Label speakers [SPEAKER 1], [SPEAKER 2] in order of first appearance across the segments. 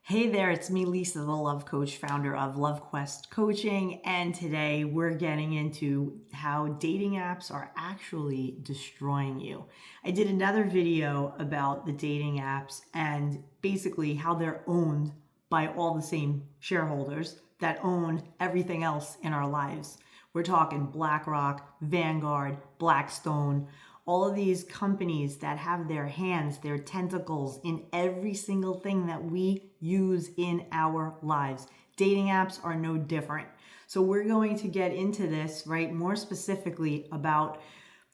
[SPEAKER 1] Hey there, it's me, Lisa, the Love Coach, founder of Love Quest Coaching, and today we're getting into how dating apps are actually destroying you. I did another video about the dating apps and basically how they're owned by all the same shareholders that own everything else in our lives. We're talking BlackRock, Vanguard, Blackstone, all of these companies that have their hands, their tentacles in every single thing that we use in our lives. Dating apps are no different. So we're going to get into this, right, more specifically about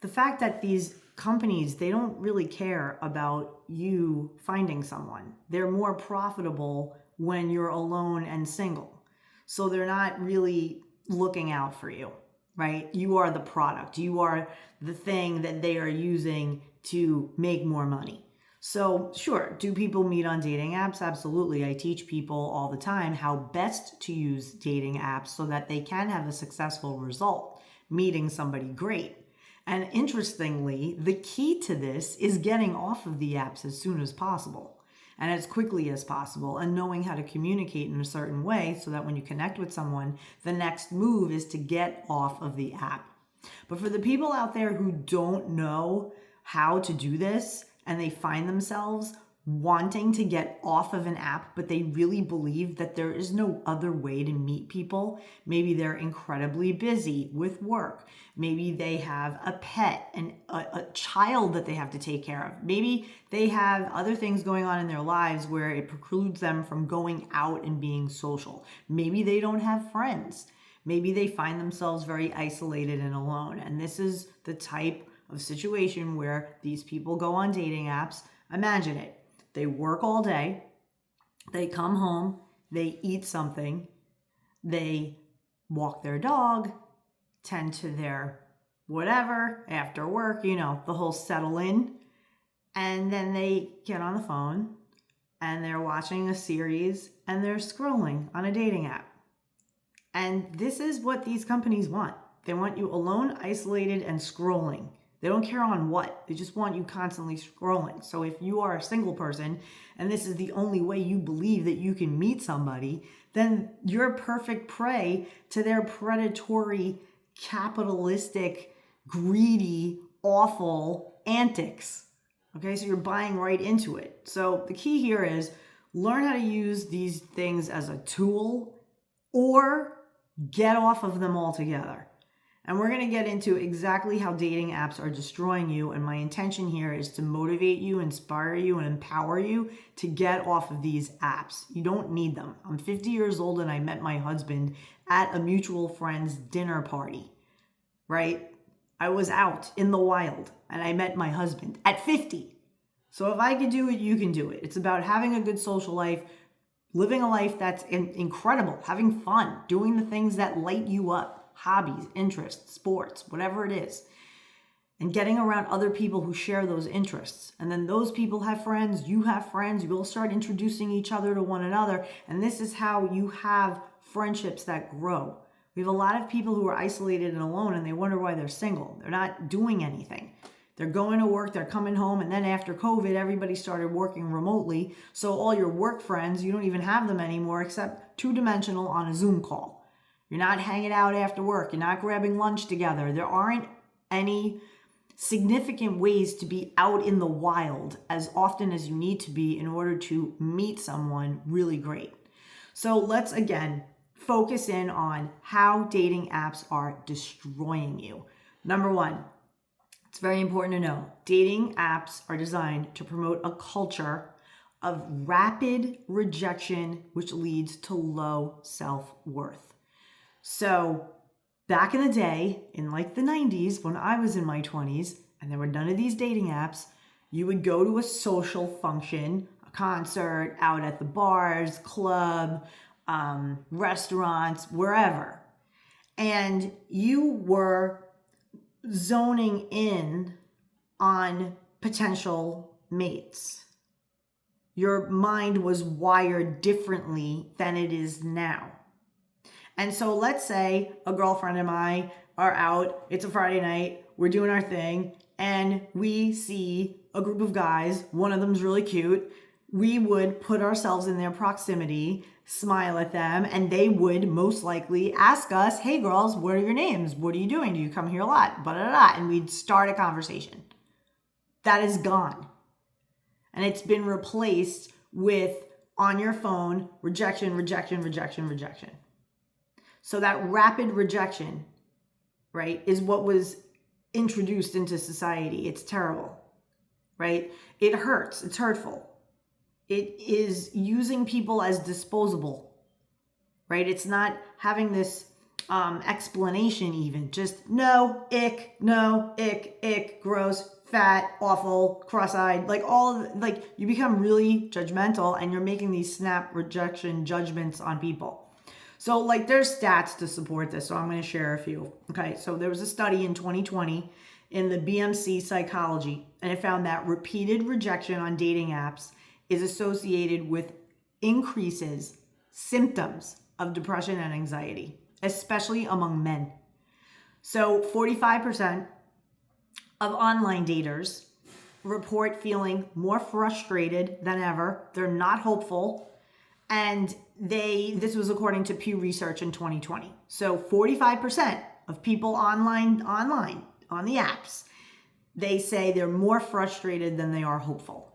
[SPEAKER 1] the fact that these companies, they don't really care about you finding someone. They're more profitable when you're alone and single. So they're not really looking out for you, right? You are the product. You are the thing that they are using to make more money. So sure, do people meet on dating apps? Absolutely. I teach people all the time how best to use dating apps so that they can have a successful result, meeting somebody great. And interestingly, the key to this is getting off of the apps as soon as possible and as quickly as possible, and knowing how to communicate in a certain way so that when you connect with someone, the next move is to get off of the app. But for the people out there who don't know how to do this and they find themselves wanting to get off of an app, but they really believe that there is no other way to meet people. Maybe they're incredibly busy with work. Maybe they have a pet and a child that they have to take care of. Maybe they have other things going on in their lives where it precludes them from going out and being social. Maybe they don't have friends. Maybe they find themselves very isolated and alone. And this is the type of situation where these people go on dating apps. Imagine it. They work all day, they come home, they eat something, they walk their dog, tend to their whatever after work, the whole settle in. And then they get on the phone and they're watching a series and they're scrolling on a dating app. And this is what these companies want. They want you alone, isolated, and scrolling. They don't care on what. They just want you constantly scrolling. So if you are a single person and this is the only way you believe that you can meet somebody, then you're perfect prey to their predatory, capitalistic, greedy, awful antics. Okay, so you're buying right into it. So the key here is learn how to use these things as a tool or get off of them altogether. And we're going to get into exactly how dating apps are destroying you. And my intention here is to motivate you, inspire you, and empower you to get off of these apps. You don't need them. I'm 50 years old and I met my husband at a mutual friend's dinner party, right? I was out in the wild and I met my husband at 50. So if I can do it, you can do it. It's about having a good social life, living a life that's incredible, having fun, doing the things that light you up. Hobbies, interests, sports, whatever it is, and getting around other people who share those interests. And then those people have friends, you have friends, you'll start introducing each other to one another. And this is how you have friendships that grow. We have a lot of people who are isolated and alone and they wonder why they're single. They're not doing anything. They're going to work, they're coming home, and then after COVID, everybody started working remotely. So all your work friends, you don't even have them anymore except two-dimensional on a Zoom call. You're not hanging out after work. You're not grabbing lunch together. There aren't any significant ways to be out in the wild as often as you need to be in order to meet someone really great. So let's again focus in on how dating apps are destroying you. Number one, it's very important to know dating apps are designed to promote a culture of rapid rejection, which leads to low self-worth. So back in the day, in like the 90s, when I was in my 20s and there were none of these dating apps, you would go to a social function, a concert, out at the bars, club, restaurants, wherever. And you were zoning in on potential mates. Your mind was wired differently than it is now. And so let's say a girlfriend and I are out, it's a Friday night, we're doing our thing, and we see a group of guys, one of them's really cute, we would put ourselves in their proximity, smile at them, and they would most likely ask us, hey girls, what are your names? What are you doing? Do you come here a lot? Blah, blah, blah. And we'd start a conversation. That is gone. And it's been replaced with on your phone, rejection, rejection, rejection, rejection. So that rapid rejection, right, is what was introduced into society. It's terrible, right? It hurts. It's hurtful. It is using people as disposable, right? It's not having this explanation even. Just no, ick, gross, fat, awful, cross-eyed, like you become really judgmental and you're making these snap rejection judgments on people. So like there's stats to support this. So I'm going to share a few. Okay. So there was a study in 2020 in the BMC psychology, and it found that repeated rejection on dating apps is associated with increases symptoms of depression and anxiety, especially among men. So 45% of online daters report feeling more frustrated than ever. They're not hopeful. And this was according to Pew Research in 2020. So 45% of people online on the apps, they say they're more frustrated than they are hopeful.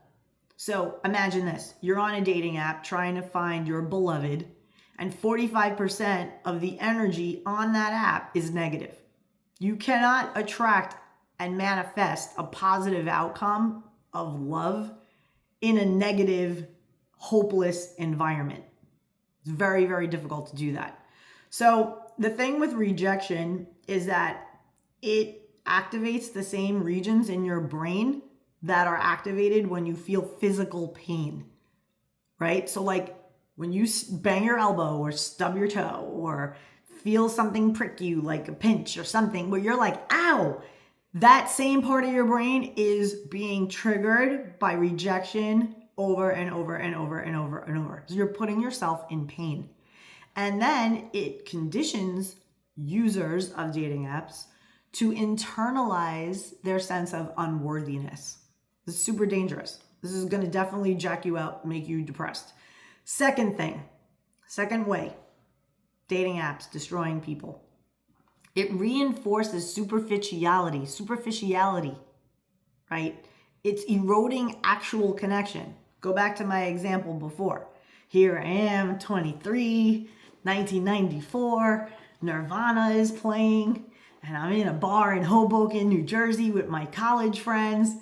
[SPEAKER 1] So imagine this. You're on a dating app trying to find your beloved, and 45% of the energy on that app is negative. You cannot attract and manifest a positive outcome of love in a negative, hopeless environment. It's very, very difficult to do that. So the thing with rejection is that it activates the same regions in your brain that are activated when you feel physical pain, right? So like when you bang your elbow or stub your toe or feel something prick you, like a pinch or something where you're like, ow, that same part of your brain is being triggered by rejection over and over and over and over and over. So you're putting yourself in pain. And then it conditions users of dating apps to internalize their sense of unworthiness. This is super dangerous. This is going to definitely jack you out, make you depressed. Second way, dating apps destroying people. It reinforces superficiality, right? It's eroding actual connection. Go back to my example before. Here I am, 23, 1994, Nirvana is playing, and I'm in a bar in Hoboken, New Jersey with my college friends,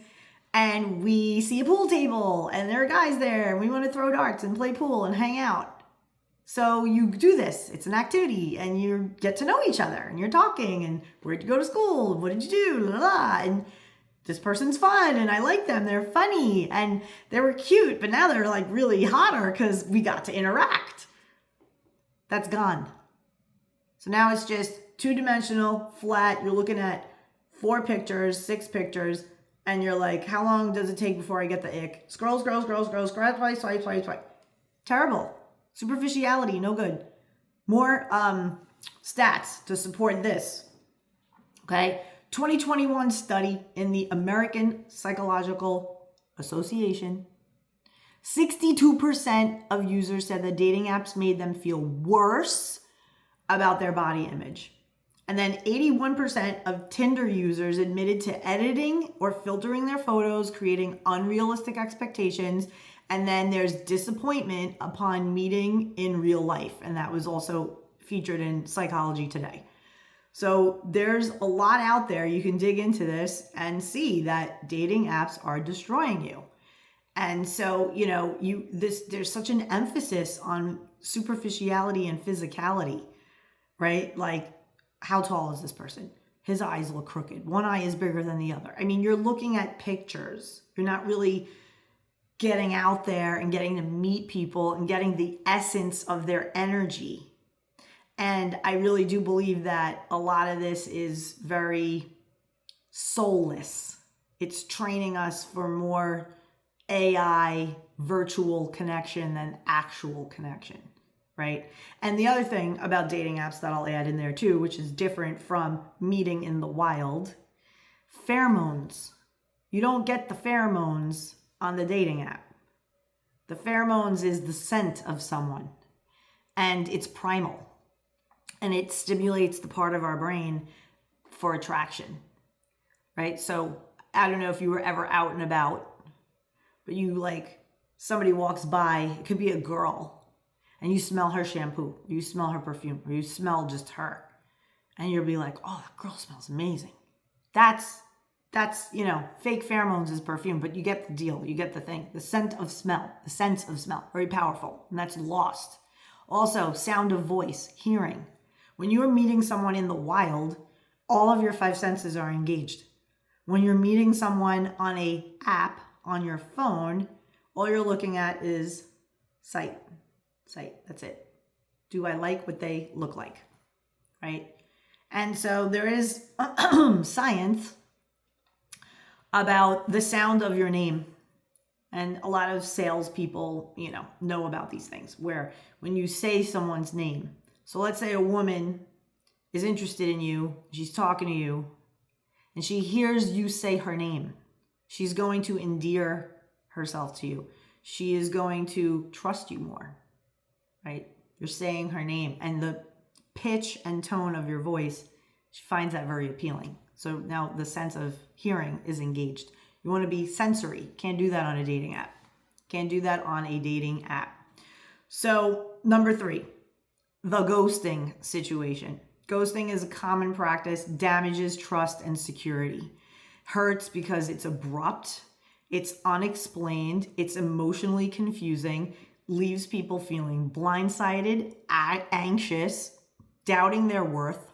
[SPEAKER 1] and we see a pool table, and there are guys there, and we want to throw darts and play pool and hang out. So you do this, it's an activity, and you get to know each other, and you're talking, and where'd you go to school, what did you do, blah, blah, blah. And this person's fun, and I like them, they're funny, and they were cute, but now they're like really hotter because we got to interact. That's gone. So now it's just two-dimensional, flat, you're looking at 4 pictures, 6 pictures, and you're like, how long does it take before I get the ick? Scroll, swipe. Terrible. Superficiality, no good. More stats to support this. Okay. 2021 study in the American Psychological Association. 62% of users said that dating apps made them feel worse about their body image. And then 81% of Tinder users admitted to editing or filtering their photos, creating unrealistic expectations. And then there's disappointment upon meeting in real life. And that was also featured in Psychology Today. So there's a lot out there. You can dig into this and see that dating apps are destroying you. And so, there's such an emphasis on superficiality and physicality, right? Like, how tall is this person? His eyes look crooked. One eye is bigger than the other. I mean, you're looking at pictures. You're not really getting out there and getting to meet people and getting the essence of their energy. And I really do believe that a lot of this is very soulless. It's training us for more AI virtual connection than actual connection, right? And the other thing about dating apps that I'll add in there too, which is different from meeting in the wild, pheromones. You don't get the pheromones on the dating app. The pheromones is the scent of someone, and it's primal, and it stimulates the part of our brain for attraction, right? So I don't know if you were ever out and about, but somebody walks by, it could be a girl, and you smell her shampoo, you smell her perfume, or you smell just her, and you'll be like, oh, that girl smells amazing. That's fake pheromones is perfume, but you get the deal. You get the thing. The sense of smell, very powerful, and that's lost. Also, sound of voice, hearing. When you are meeting someone in the wild, all of your five senses are engaged. When you're meeting someone on an app on your phone, all you're looking at is sight. That's it. Do I like what they look like? Right? And so there is science about the sound of your name. And a lot of salespeople, know about these things where when you say someone's name, so let's say a woman is interested in you, she's talking to you, and she hears you say her name. She's going to endear herself to you. She is going to trust you more, right? You're saying her name, and the pitch and tone of your voice, she finds that very appealing. So now the sense of hearing is engaged. You want to be sensory. Can't do that on a dating app. So number 3, the ghosting situation. Ghosting is a common practice, damages trust and security. Hurts because it's abrupt, it's unexplained, it's emotionally confusing, leaves people feeling blindsided, anxious, doubting their worth.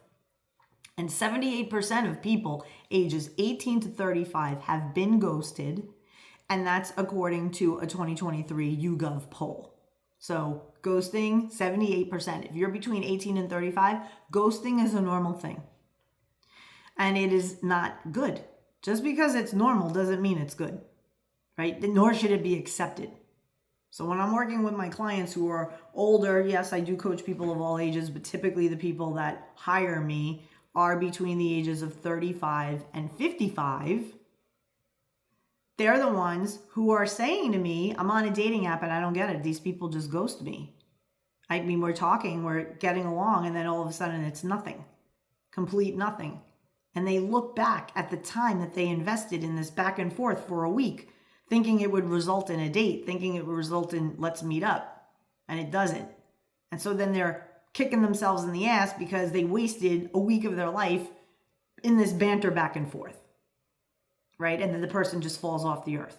[SPEAKER 1] And 78% of people ages 18 to 35 have been ghosted, and that's according to a 2023 YouGov poll. So ghosting, 78%. If you're between 18 and 35, ghosting is a normal thing. And it is not good. Just because it's normal doesn't mean it's good, right? Nor should it be accepted. So when I'm working with my clients who are older, yes, I do coach people of all ages, but typically the people that hire me are between the ages of 35 and 55. They're the ones who are saying to me, I'm on a dating app and I don't get it. These people just ghost me. I mean, we're talking, we're getting along, and then all of a sudden it's nothing. Complete nothing. And they look back at the time that they invested in this back and forth for a week, thinking it would result in a date, thinking it would result in let's meet up. And it doesn't. And so then they're kicking themselves in the ass because they wasted a week of their life in this banter back and forth, right? And then the person just falls off the earth.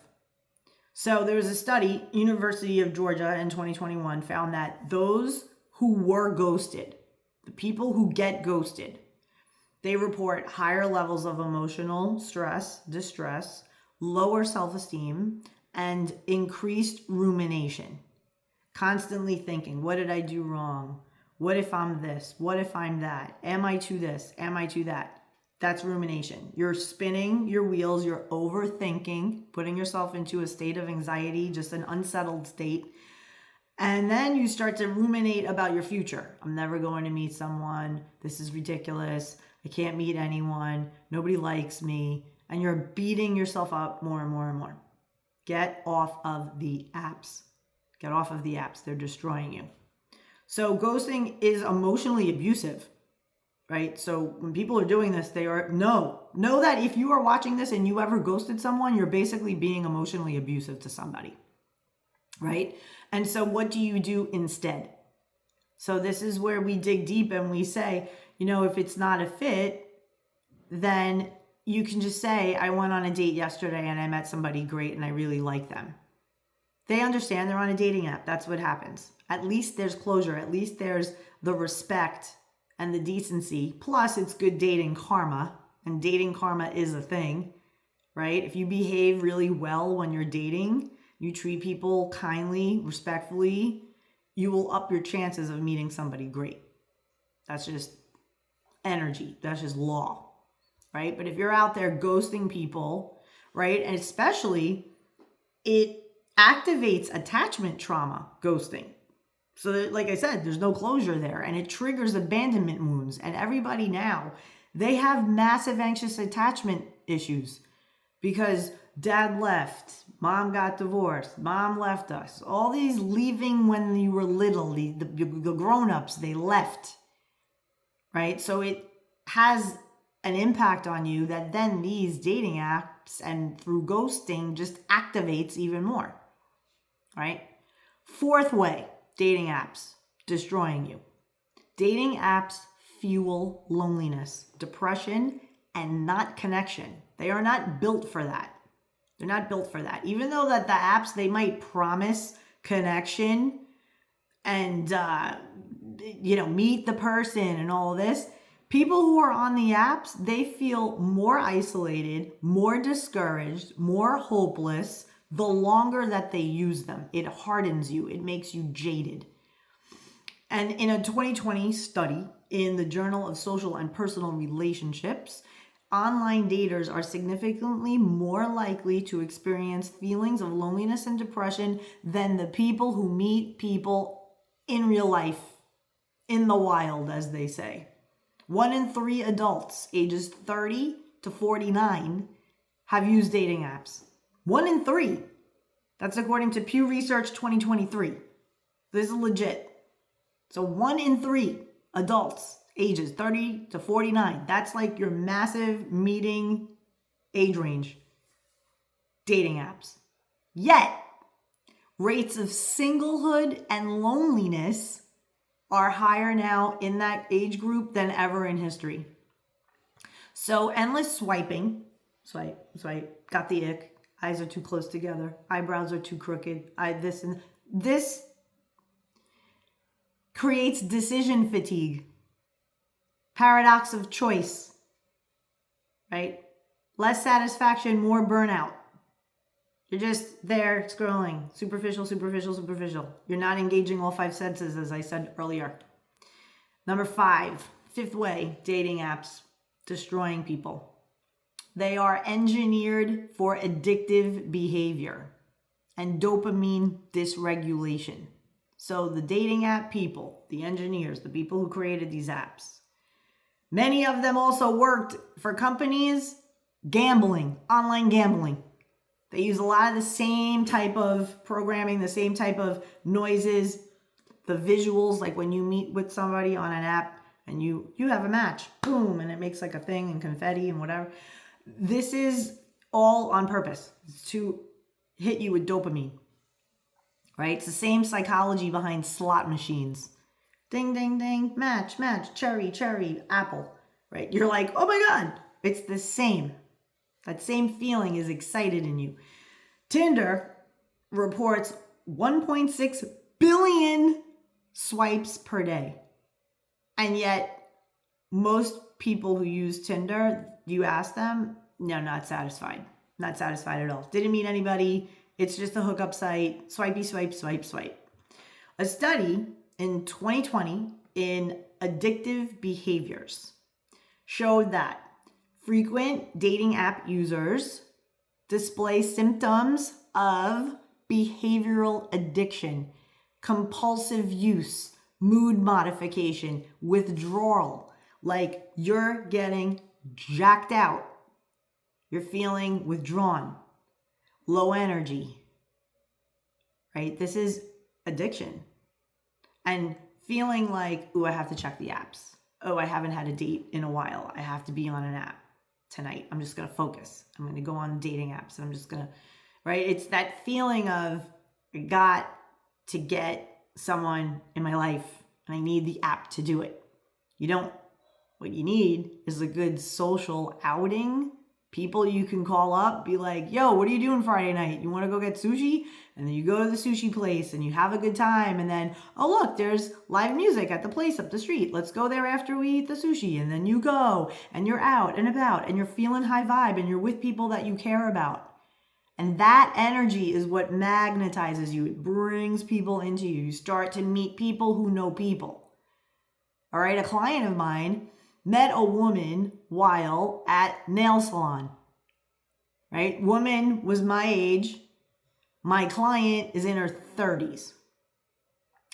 [SPEAKER 1] So there was a study, University of Georgia in 2021 found that those who were ghosted, the people who get ghosted, they report higher levels of emotional stress, distress, lower self-esteem, and increased rumination. Constantly thinking, what did I do wrong? What if I'm this? What if I'm that? Am I to this? Am I to that? That's rumination. You're spinning your wheels. You're overthinking, putting yourself into a state of anxiety, just an unsettled state. And then you start to ruminate about your future. I'm never going to meet someone. This is ridiculous. I can't meet anyone. Nobody likes me. And you're beating yourself up more and more and more. Get off of the apps. Get off of the apps. They're destroying you. So ghosting is emotionally abusive, right? So when people are doing this, know that if you are watching this and you ever ghosted someone, you're basically being emotionally abusive to somebody, right? And so what do you do instead? So this is where we dig deep and we say, if it's not a fit, then you can just say, I went on a date yesterday and I met somebody great and I really like them. They understand they're on a dating app. That's what happens. At least there's closure. At least there's the respect and the decency. Plus, it's good dating karma. And dating karma is a thing, right? If you behave really well when you're dating, you treat people kindly, respectfully, you will up your chances of meeting somebody great. That's just energy. That's just law, right? But if you're out there ghosting people, right? And especially, it activates attachment trauma, ghosting. So that, like I said, there's no closure there, and it triggers abandonment wounds. And everybody now, they have massive anxious attachment issues because dad left, Mom got divorced. Mom left us. All these leaving when you were little, the grown-ups, they left, right? So it has an impact on you that then these dating apps and through ghosting just activates even more, right? Fourth way, dating apps destroying you. Dating apps fuel loneliness, depression, and not connection. They are not built for that. They're not built for that. Even though that the apps, they might promise connection and, meet the person and all this. People who are on the apps, they feel more isolated, more discouraged, more hopeless the longer that they use them. It hardens you. It makes you jaded. And in a 2020 study in the Journal of Social and Personal Relationships, online daters are significantly more likely to experience feelings of loneliness and depression than the people who meet people in real life, in the wild, as they say. 1 in 3 adults ages 30 to 49 have used dating apps. 1 in 3. That's according to Pew Research 2023. This is legit. So 1 in 3 adults ages 30 to 49. That's like your massive meeting age range. Dating apps. Yet, rates of singlehood and loneliness are higher now in that age group than ever in history. So endless swiping. Swipe, got the ick. Eyes are too close together. Eyebrows are too crooked. This creates decision fatigue. Paradox of choice, right? Less satisfaction, more burnout. You're just there scrolling. Superficial. You're not engaging all 5 senses, as I said earlier. Number 5, fifth way, dating apps destroying people. They are engineered for addictive behavior and dopamine dysregulation. So the dating app people, the engineers, the people who created these apps, many of them also worked for companies gambling, online gambling. They use a lot of the same type of programming, the same type of noises, the visuals, like when you meet with somebody on an app and you have a match, boom, and it makes like a thing and confetti and whatever. This is all on purpose. It's to hit you with dopamine, right? It's the same psychology behind slot machines. Ding, ding, ding, match, cherry, apple, right? You're like, oh my God, it's the same. That same feeling is excited in you. Tinder reports 1.6 billion swipes per day. And yet, most people who use Tinder, you ask them, no, not satisfied. Not satisfied at all. Didn't meet anybody. It's just a hookup site. Swipey, swipe. A study in 2020 in Addictive Behaviors showed that frequent dating app users display symptoms of behavioral addiction, compulsive use, mood modification, withdrawal. Like you're getting jacked out. You're feeling withdrawn, low energy, right? This is addiction. And feeling like, oh, I have to check the apps. Oh, I haven't had a date in a while. I have to be on an app tonight. I'm just going to focus. I'm going to go on dating apps and I'm just going to, right? It's that feeling of I got to get someone in my life and I need the app to do it. You don't. What you need is a good social outing. People you can call up, be like, yo, what are you doing Friday night? You want to go get sushi? And then you go to the sushi place and you have a good time. And then, oh, look, there's live music at the place up the street. Let's go there after we eat the sushi. And then you go and you're out and about and you're feeling high vibe and you're with people that you care about. And that energy is what magnetizes you. It brings people into you. You start to meet people who know people. All right, a client of mine met a woman while at nail salon, right? Woman was my age. My client is in her 30s,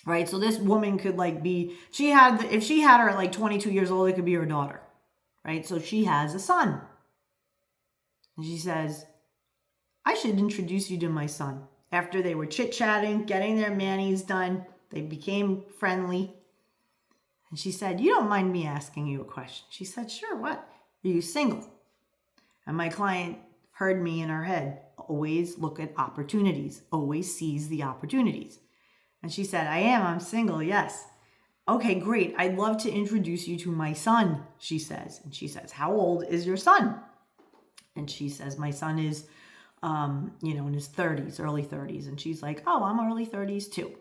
[SPEAKER 1] right? So this woman could if she had her at like 22 years old, it could be her daughter, right? So she has a son. And she says, I should introduce you to my son. After they were chit-chatting, getting their manis done, they became friendly. And she said, you don't mind me asking you a question? She said, sure, what? Are you single? And my client heard me in her head, always look at opportunities, always seize the opportunities. And she said, I'm single, yes. Okay, great. I'd love to introduce you to my son, she says. And she says, how old is your son? And she says, my son is, in his 30s, early 30s. And she's like, oh, I'm early 30s too.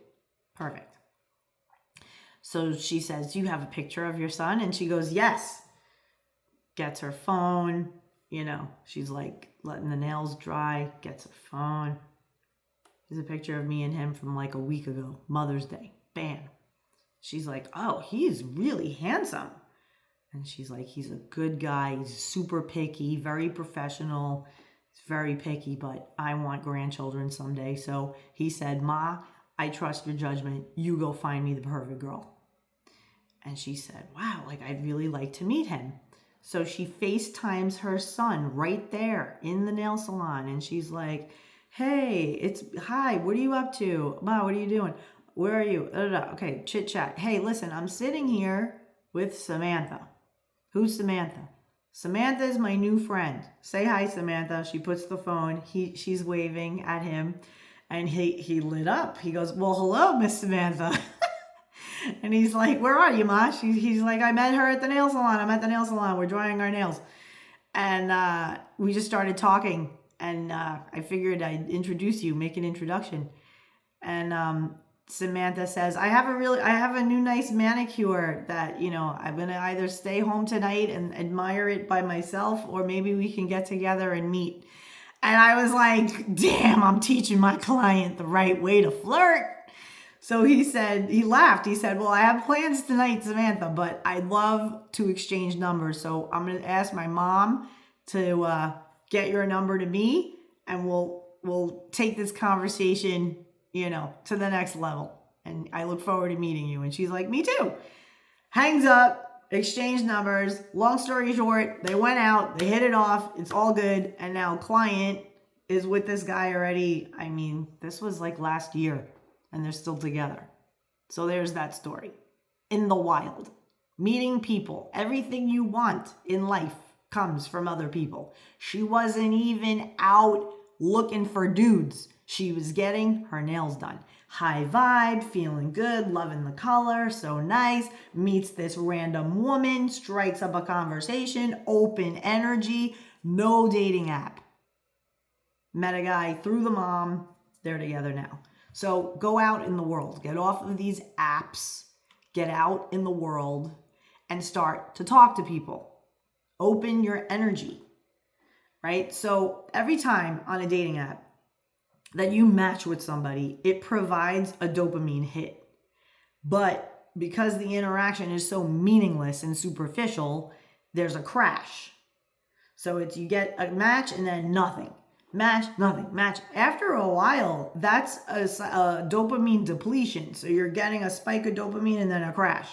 [SPEAKER 1] Perfect. So she says, do you have a picture of your son? And she goes, yes. Gets her phone, she's like letting the nails dry, gets her phone. There's a picture of me and him from like a week ago, Mother's Day. Bam. She's like, oh, he's really handsome. And she's like, he's a good guy. He's super picky, very professional. He's very picky, but I want grandchildren someday. So he said, Ma, I trust your judgment. You go find me the perfect girl. And she said, wow, I'd really like to meet him. So she FaceTimes her son right there in the nail salon. And she's like, hey, hi, what are you up to? Ma, what are you doing? Where are you? Okay, chit chat. Hey, listen, I'm sitting here with Samantha. Who's Samantha? Samantha is my new friend. Say hi, Samantha. She puts the phone. She's waving at him. And he lit up. He goes, well, hello, Miss Samantha. And he's like, where are you, Ma? He's like, I met her at the nail salon. I'm at the nail salon. We're drying our nails. And we just started talking. And I figured I'd introduce you, make an introduction. And Samantha says, I have a new nice manicure that, I'm going to either stay home tonight and admire it by myself, or maybe we can get together and meet. And I was like, damn, I'm teaching my client the right way to flirt. So he laughed. He said, well, I have plans tonight, Samantha, but I'd love to exchange numbers. So I'm going to ask my mom to get your number to me, and we'll take this conversation, to the next level. And I look forward to meeting you. And she's like, me too. Hangs up, exchange numbers. Long story short, they went out, they hit it off. It's all good. And now client is with this guy already. I mean, this was like last year. And they're still together. So there's that story. In the wild, meeting people, everything you want in life comes from other people. She wasn't even out looking for dudes. She was getting her nails done. High vibe, feeling good, loving the color, so nice. Meets this random woman, strikes up a conversation, open energy, no dating app. Met a guy through the mom, they're together now. So go out in the world, get off of these apps, get out in the world and start to talk to people. Open your energy, right? So every time on a dating app that you match with somebody, it provides a dopamine hit. But because the interaction is so meaningless and superficial, there's a crash. So you get a match and then nothing. Match, nothing, match. After a while, that's a dopamine depletion. So you're getting a spike of dopamine and then a crash,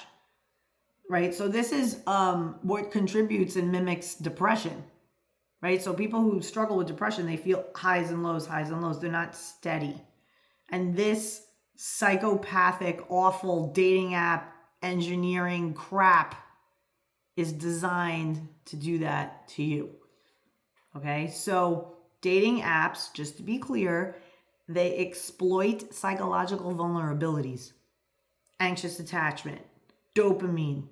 [SPEAKER 1] right? So this is what contributes and mimics depression, right? So people who struggle with depression, they feel highs and lows. They're not steady. And this psychopathic, awful dating app engineering crap is designed to do that to you, okay? So dating apps, just to be clear, they exploit psychological vulnerabilities, anxious attachment, dopamine,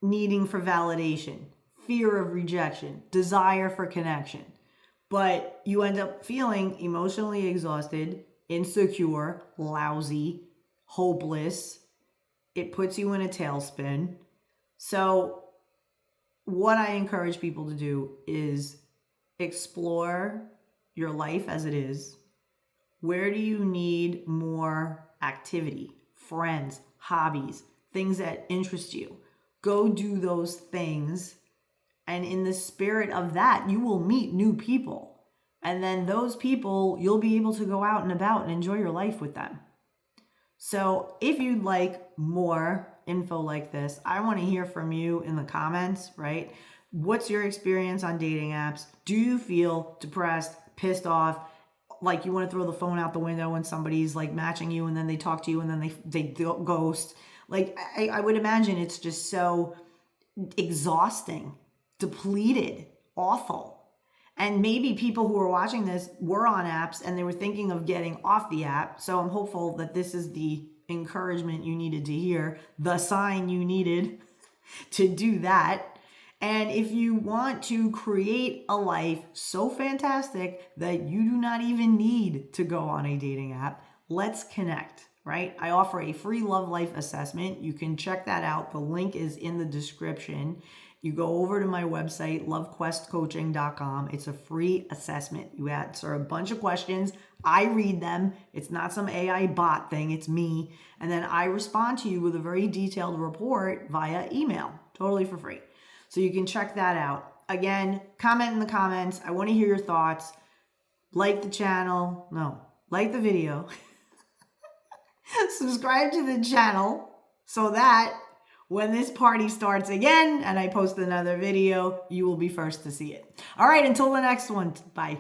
[SPEAKER 1] needing for validation, fear of rejection, desire for connection. But you end up feeling emotionally exhausted, insecure, lousy, hopeless. It puts you in a tailspin. So what I encourage people to do is explore your life as it is. Where do you need more activity, friends, hobbies, things that interest you? Go do those things. And in the spirit of that, you will meet new people. And then those people, you'll be able to go out and about and enjoy your life with them. So if you'd like more info like this, I want to hear from you in the comments, right? What's your experience on dating apps? Do you feel depressed, pissed off, like you want to throw the phone out the window when somebody's like matching you and then they talk to you and then they ghost. Like I would imagine it's just so exhausting, depleted, awful. And maybe people who are watching this were on apps and they were thinking of getting off the app. So I'm hopeful that this is the encouragement you needed to hear, the sign you needed to do that. And if you want to create a life so fantastic that you do not even need to go on a dating app, let's connect, right? I offer a free love life assessment. You can check that out. The link is in the description. You go over to my website, lovequestcoaching.com. It's a free assessment. You answer a bunch of questions. I read them. It's not some AI bot thing. It's me. And then I respond to you with a very detailed report via email, totally for free. So you can check that out. Again, comment in the comments. I want to hear your thoughts. Like the channel. No, like the video. Subscribe to the channel so that when this party starts again and I post another video, you will be first to see it. All right, until the next one. Bye.